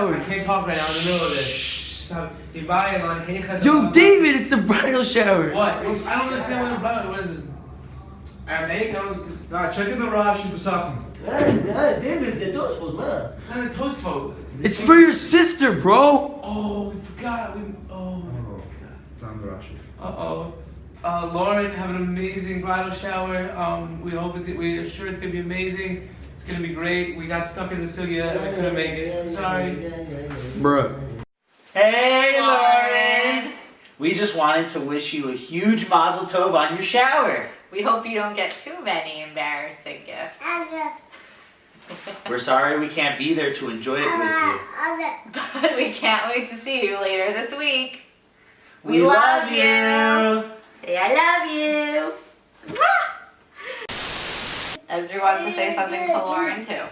shower. I can't talk right now in the middle of this. Yo, David, it's the bridal shower. What? I don't understand what the bridal. What is this? Aramaic? Nah, check in the Rashi Pesachim. David, c'est Tosfot, man. Not a Tosfot. It's for your sister, bro. Oh, we forgot. Oh. It's on the Rashi. Lauren, have an amazing bridal shower. We're sure it's gonna be amazing. It's gonna be great. We got stuck in the sugya and we couldn't make it. Sorry. Bruh. Hey, Lauren! We just wanted to wish you a huge mazel tov on your shower. We hope you don't get too many embarrassing gifts. We're sorry we can't be there to enjoy it with you. But we can't wait to see you later this week. We love you! Say I love you! Ezra wants to say something to Lauren too.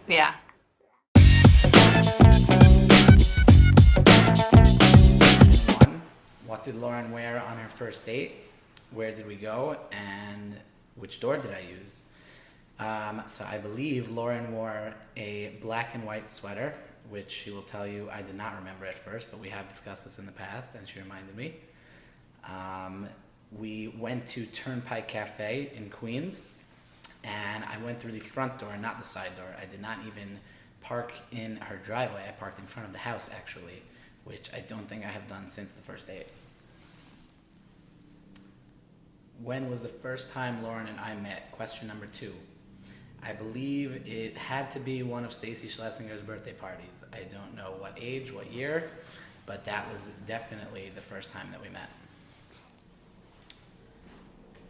Yeah. What did Lauren wear on her first date? Where did we go? And which door did I use? So I believe Lauren wore a black and white sweater, which she will tell you I did not remember at first, but we have discussed this in the past, and she reminded me. We went to Turnpike Cafe in Queens, and I went through the front door, not the side door. I did not even park in her driveway. I parked in front of the house, actually, which I don't think I have done since the first date. When was the first time Lauren and I met? Question number 2. I believe it had to be one of Stacy Schlesinger's birthday parties. I don't know what age, what year, but that was definitely the first time that we met.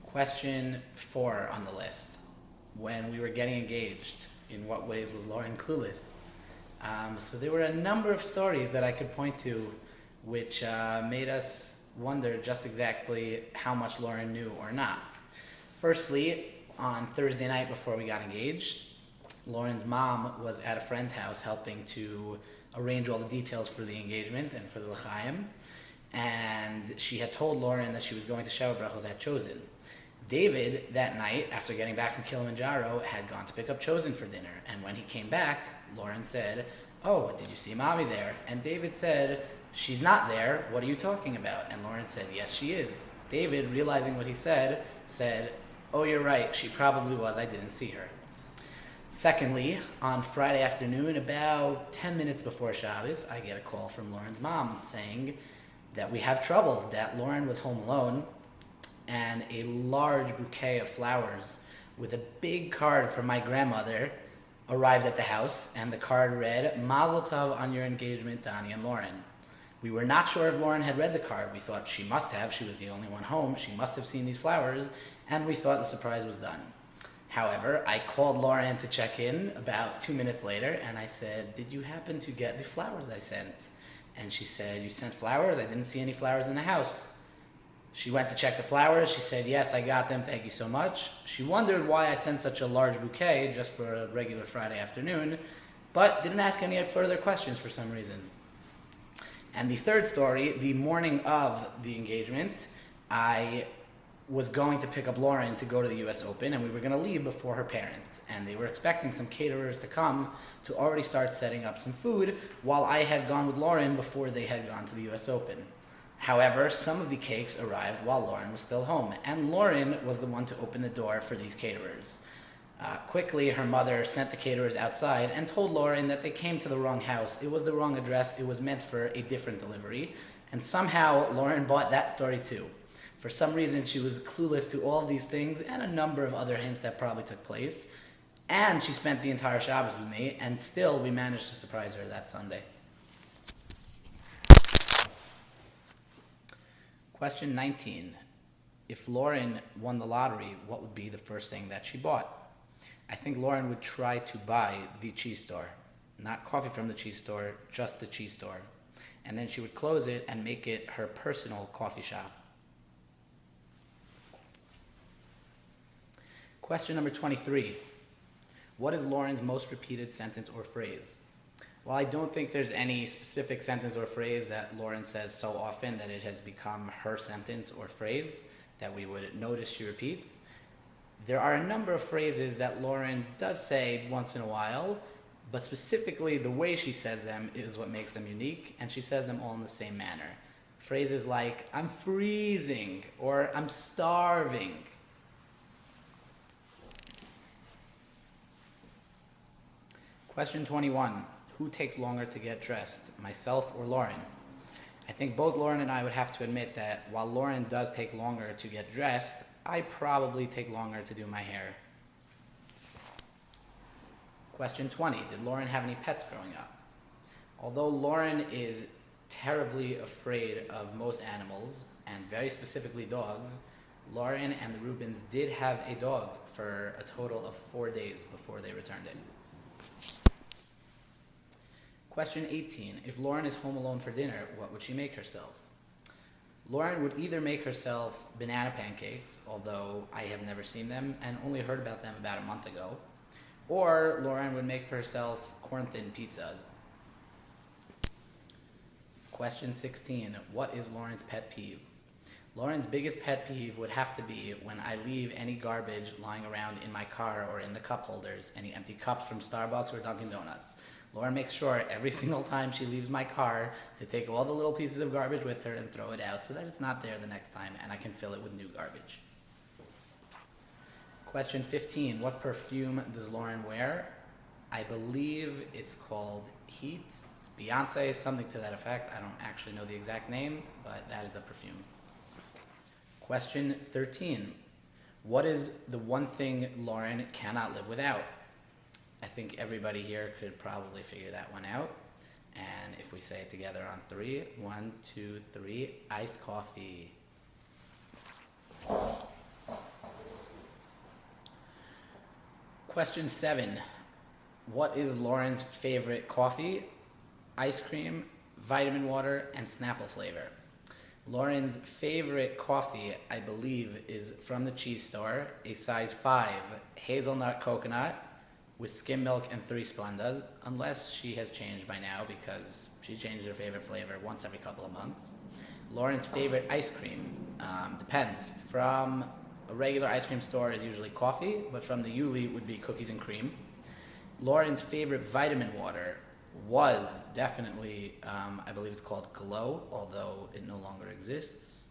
Question 4 on the list. When we were getting engaged, in what ways was Lauren clueless? So there were a number of stories that I could point to which made us wonder just exactly how much Lauren knew or not. Firstly, on Thursday night before we got engaged, Lauren's mom was at a friend's house helping to arrange all the details for the engagement and for the l'chaim, and she had told Lauren that she was going to Sheva Brachos at Chosen. David, that night, after getting back from Kilimanjaro, had gone to pick up Chosen for dinner, and when he came back, Lauren said, "Oh, did you see Mommy there?" And David said, "She's not there, what are you talking about?" And Lauren said, "Yes, she is." David, realizing what he said, "Oh, you're right, she probably was, I didn't see her." Secondly, on Friday afternoon, about 10 minutes before Shabbos, I get a call from Lauren's mom saying that we have trouble, that Lauren was home alone, and a large bouquet of flowers with a big card from my grandmother arrived at the house, and the card read, "Mazel tov on your engagement, Donnie and Lauren." We were not sure if Lauren had read the card. We thought she must have. She was the only one home. She must have seen these flowers, and we thought the surprise was done. However, I called Lauren to check in about 2 minutes later, and I said, "Did you happen to get the flowers I sent?" And she said, "You sent flowers? I didn't see any flowers in the house." She went to check the flowers. She said, "Yes, I got them. Thank you so much." She wondered why I sent such a large bouquet just for a regular Friday afternoon, but didn't ask any further questions for some reason. And the third story, the morning of the engagement, I was going to pick up Lauren to go to the US Open, and we were going to leave before her parents. And they were expecting some caterers to come to already start setting up some food while I had gone with Lauren before they had gone to the US Open. However, some of the cakes arrived while Lauren was still home, and Lauren was the one to open the door for these caterers. Quickly, her mother sent the caterers outside and told Lauren that they came to the wrong house. It was the wrong address. It was meant for a different delivery. And somehow, Lauren bought that story too. For some reason, she was clueless to all of these things and a number of other hints that probably took place. And she spent the entire Shabbos with me, and still we managed to surprise her that Sunday. Question 19. If Lauren won the lottery, what would be the first thing that she bought? I think Lauren would try to buy the cheese store. Not coffee from the cheese store, just the cheese store. And then she would close it and make it her personal coffee shop. Question number 23. What is Lauren's most repeated sentence or phrase? While I don't think there's any specific sentence or phrase that Lauren says so often that it has become her sentence or phrase that we would notice she repeats, there are a number of phrases that Lauren does say once in a while, but specifically the way she says them is what makes them unique, and she says them all in the same manner. Phrases like, I'm freezing, or I'm starving. Question 21. Who takes longer to get dressed, myself or Lauren? I think both Lauren and I would have to admit that while Lauren does take longer to get dressed, I probably take longer to do my hair. Question 20. Did Lauren have any pets growing up? Although Lauren is terribly afraid of most animals, and very specifically dogs, Lauren and the Rubens did have a dog for a total of 4 days before they returned it. Question 18. If Lauren is home alone for dinner, what would she make herself? Lauren would either make herself banana pancakes, although I have never seen them and only heard about them about a month ago, or Lauren would make for herself corn-thin pizzas. Question 16. What is Lauren's pet peeve? Lauren's biggest pet peeve would have to be when I leave any garbage lying around in my car or in the cup holders, any empty cups from Starbucks or Dunkin' Donuts. Lauren makes sure every single time she leaves my car to take all the little pieces of garbage with her and throw it out so that it's not there the next time and I can fill it with new garbage. Question 15. What perfume does Lauren wear? I believe it's called Heat. Beyonce, something to that effect. I don't actually know the exact name, but that is the perfume. Question 13. What is the one thing Lauren cannot live without? I think everybody here could probably figure that one out. And if we say it together on 3, 1, 2, 3, iced coffee. Question 7. What is Lauren's favorite coffee, ice cream, vitamin water, and Snapple flavor? Lauren's favorite coffee, I believe, is from the cheese store, a size 5 hazelnut coconut with skim milk and 3 Splendas, unless she has changed by now because she changes her favorite flavor once every couple of months. Lauren's favorite ice cream depends. From a regular ice cream store is usually coffee, but from the Yuli would be cookies and cream. Lauren's favorite vitamin water was definitely, I believe it's called Glow, although it no longer exists.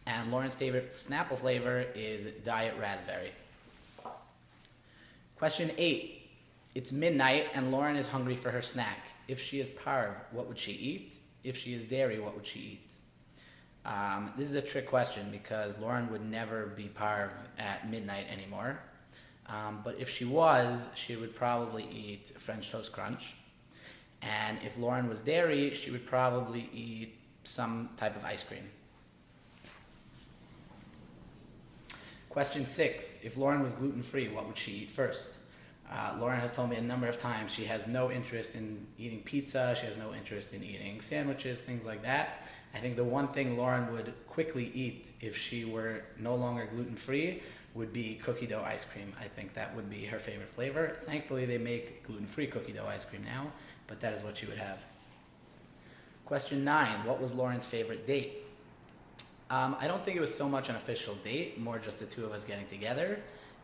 And Lauren's favorite Snapple flavor is Diet Raspberry. Question 8. It's midnight and Lauren is hungry for her snack. If she is parv, what would she eat? If she is dairy, what would she eat? This is a trick question because Lauren would never be parv at midnight anymore. But if she was, she would probably eat French Toast Crunch. And if Lauren was dairy, she would probably eat some type of ice cream. Question 6. If Lauren was gluten-free, what would she eat first? Lauren has told me a number of times she has no interest in eating pizza, she has no interest in eating sandwiches, things like that. I think the one thing Lauren would quickly eat if she were no longer gluten-free would be cookie dough ice cream. I think that would be her favorite flavor. Thankfully, they make gluten-free cookie dough ice cream now, but that is what she would have. Question 9. What was Lauren's favorite date? I don't think it was so much an official date, more just the two of us getting together.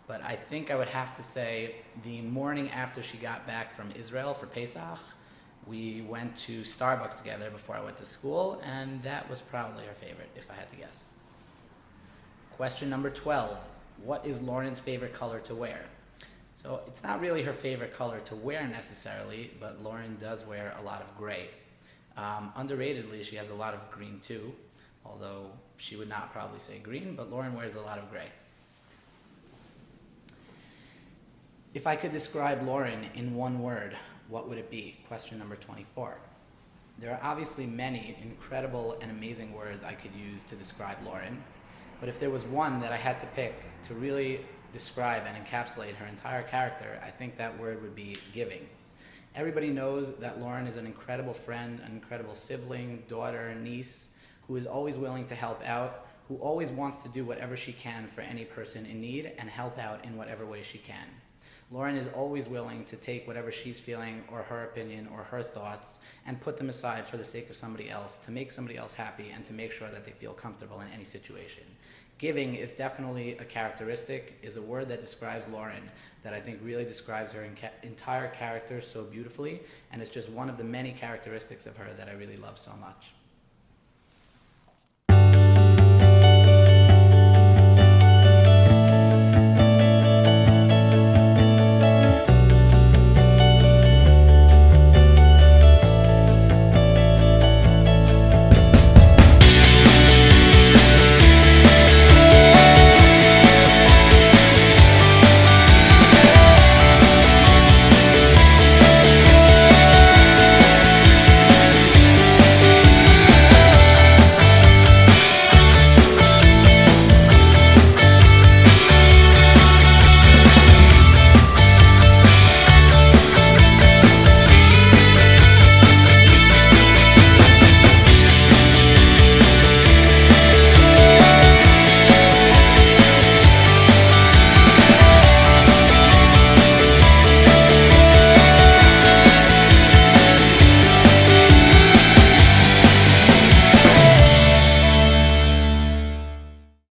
But I think I would have to say the morning after she got back from Israel for Pesach, we went to Starbucks together before I went to school, and that was probably her favorite, if I had to guess. Question number 12. What is Lauren's favorite color to wear? So it's not really her favorite color to wear necessarily, but Lauren does wear a lot of gray. Underratedly, she has a lot of green too, although she would not probably say green, but Lauren wears a lot of gray. If I could describe Lauren in one word, what would it be? Question number 24. There are obviously many incredible and amazing words I could use to describe Lauren, but if there was one that I had to pick to really describe and encapsulate her entire character, I think that word would be giving. Everybody knows that Lauren is an incredible friend, an incredible sibling, daughter, niece, who is always willing to help out, who always wants to do whatever she can for any person in need and help out in whatever way she can. Lauren is always willing to take whatever she's feeling or her opinion or her thoughts and put them aside for the sake of somebody else, to make somebody else happy and to make sure that they feel comfortable in any situation. Giving is definitely a characteristic, is a word that describes Lauren that I think really describes her entire character so beautifully, and it's just one of the many characteristics of her that I really love so much.